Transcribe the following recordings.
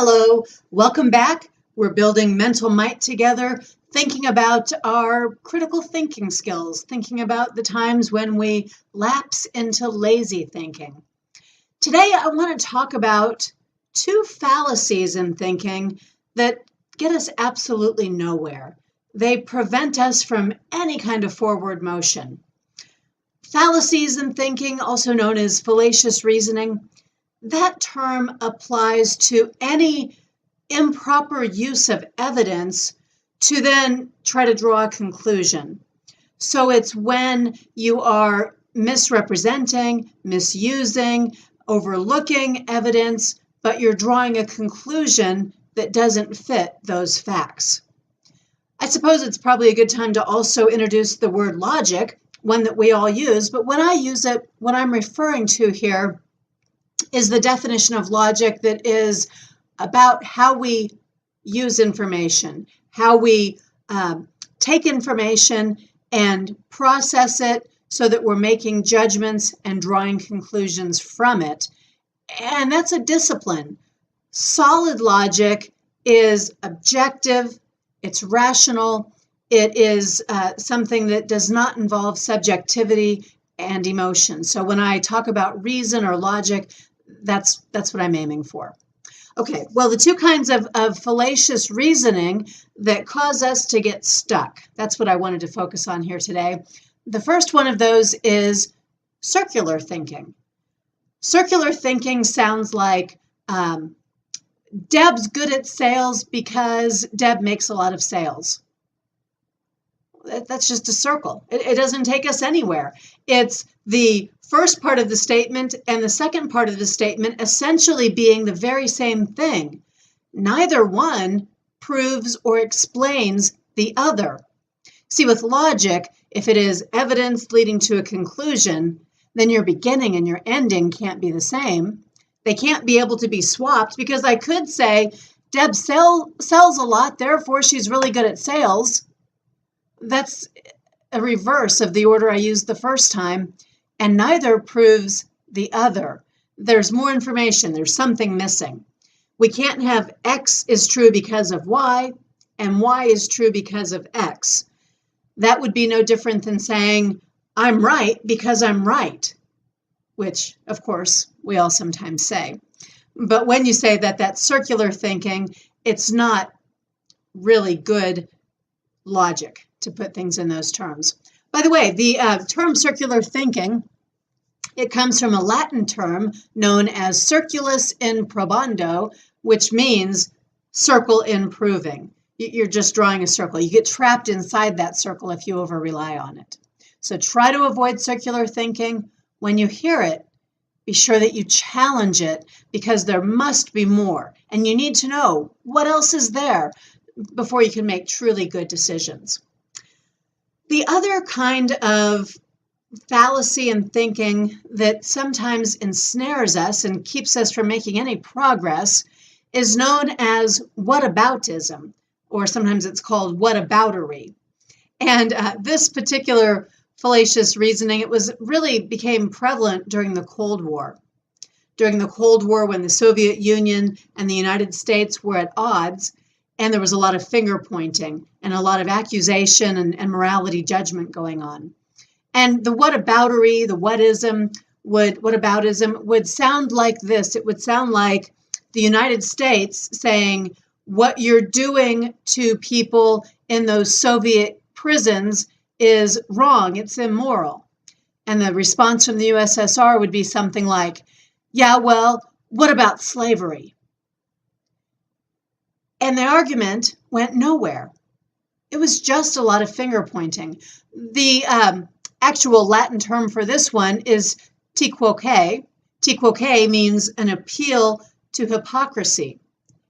Hello, welcome back. We're building mental might together, thinking about our critical thinking skills, thinking about the times when we lapse into lazy thinking. Today, I want to talk about two fallacies in thinking that get us absolutely nowhere. They prevent us from any kind of forward motion. Fallacies in thinking, also known as fallacious reasoning, that term applies to any improper use of evidence to then try to draw a conclusion. So it's when you are misrepresenting, misusing, overlooking evidence, but you're drawing a conclusion that doesn't fit those facts. I suppose it's probably a good time to also introduce the word logic, one that we all use, but when I use it, what I'm referring to here is the definition of logic that is about how we use information, how we take information and process it so that we're making judgments and drawing conclusions from it. And that's a discipline. Solid logic is objective, it's rational, it is something that does not involve subjectivity and emotion. So when I talk about reason or logic, that's what I'm aiming for. Okay, well, the two kinds of fallacious reasoning that cause us to get stuck, that's what I wanted to focus on here today. The first one of those is circular thinking. Circular thinking sounds like Deb's good at sales because Deb makes a lot of sales. That's just a circle. It doesn't take us anywhere. It's the first part of the statement and the second part of the statement essentially being the very same thing. Neither one proves or explains the other. See, with logic, if it is evidence leading to a conclusion, then your beginning and your ending can't be the same. They can't be able to be swapped because I could say, Deb sells a lot, therefore she's really good at sales. That's a reverse of the order I used the first time, and neither proves the other. There's more information. There's something missing. We can't have X is true because of Y, and Y is true because of X. That would be no different than saying, I'm right because I'm right, which, of course, we all sometimes say. But when you say that that's circular thinking, it's not really good logic to put things in those terms. By the way, the term circular thinking, it comes from a Latin term known as circulus in probando, which means circle in proving. You're just drawing a circle. You get trapped inside that circle if you over rely on it. So try to avoid circular thinking. When you hear it, be sure that you challenge it because there must be more. And you need to know what else is there before you can make truly good decisions. The other kind of fallacy in thinking that sometimes ensnares us and keeps us from making any progress is known as whataboutism, or sometimes it's called whataboutery. And this particular fallacious reasoning, it really became prevalent during the Cold War. During the Cold War, when the Soviet Union and the United States were at odds, and there was a lot of finger pointing and a lot of accusation and morality judgment going on. And the whataboutery, the whataboutism would sound like this. It would sound like the United States saying, what you're doing to people in those Soviet prisons is wrong, it's immoral. And the response from the USSR would be something like, yeah, well, what about slavery? And the argument went nowhere. It was just a lot of finger pointing. The actual Latin term for this one is tiquoque. Tiquoque means an appeal to hypocrisy.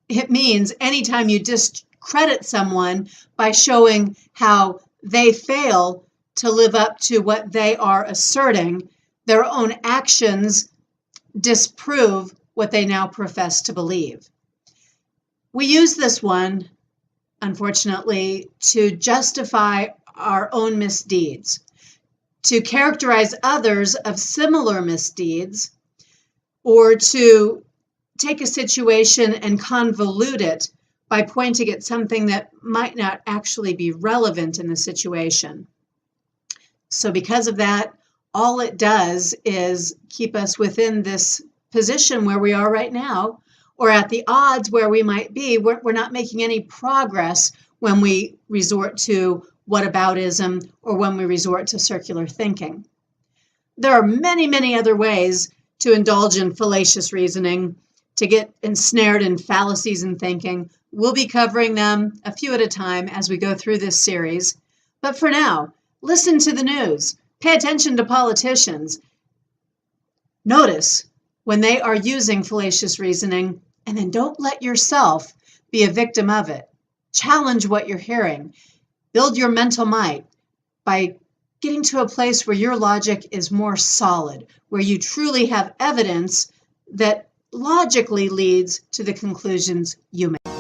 It means anytime you discredit someone by showing how they fail to live up to what they are asserting, their own actions disprove what they now profess to believe. We use this one, unfortunately, to justify our own misdeeds, to characterize others of similar misdeeds, or to take a situation and convolute it by pointing at something that might not actually be relevant in the situation. So because of that, all it does is keep us within this position where we are right now, or at the odds where we might be. We're not making any progress when we resort to whataboutism or when we resort to circular thinking. There are many, many other ways to indulge in fallacious reasoning, to get ensnared in fallacies in thinking. We'll be covering them a few at a time as we go through this series. But for now, listen to the news. Pay attention to politicians. Notice when they are using fallacious reasoning, and then don't let yourself be a victim of it. Challenge what you're hearing. Build your mental might by getting to a place where your logic is more solid, where you truly have evidence that logically leads to the conclusions you make.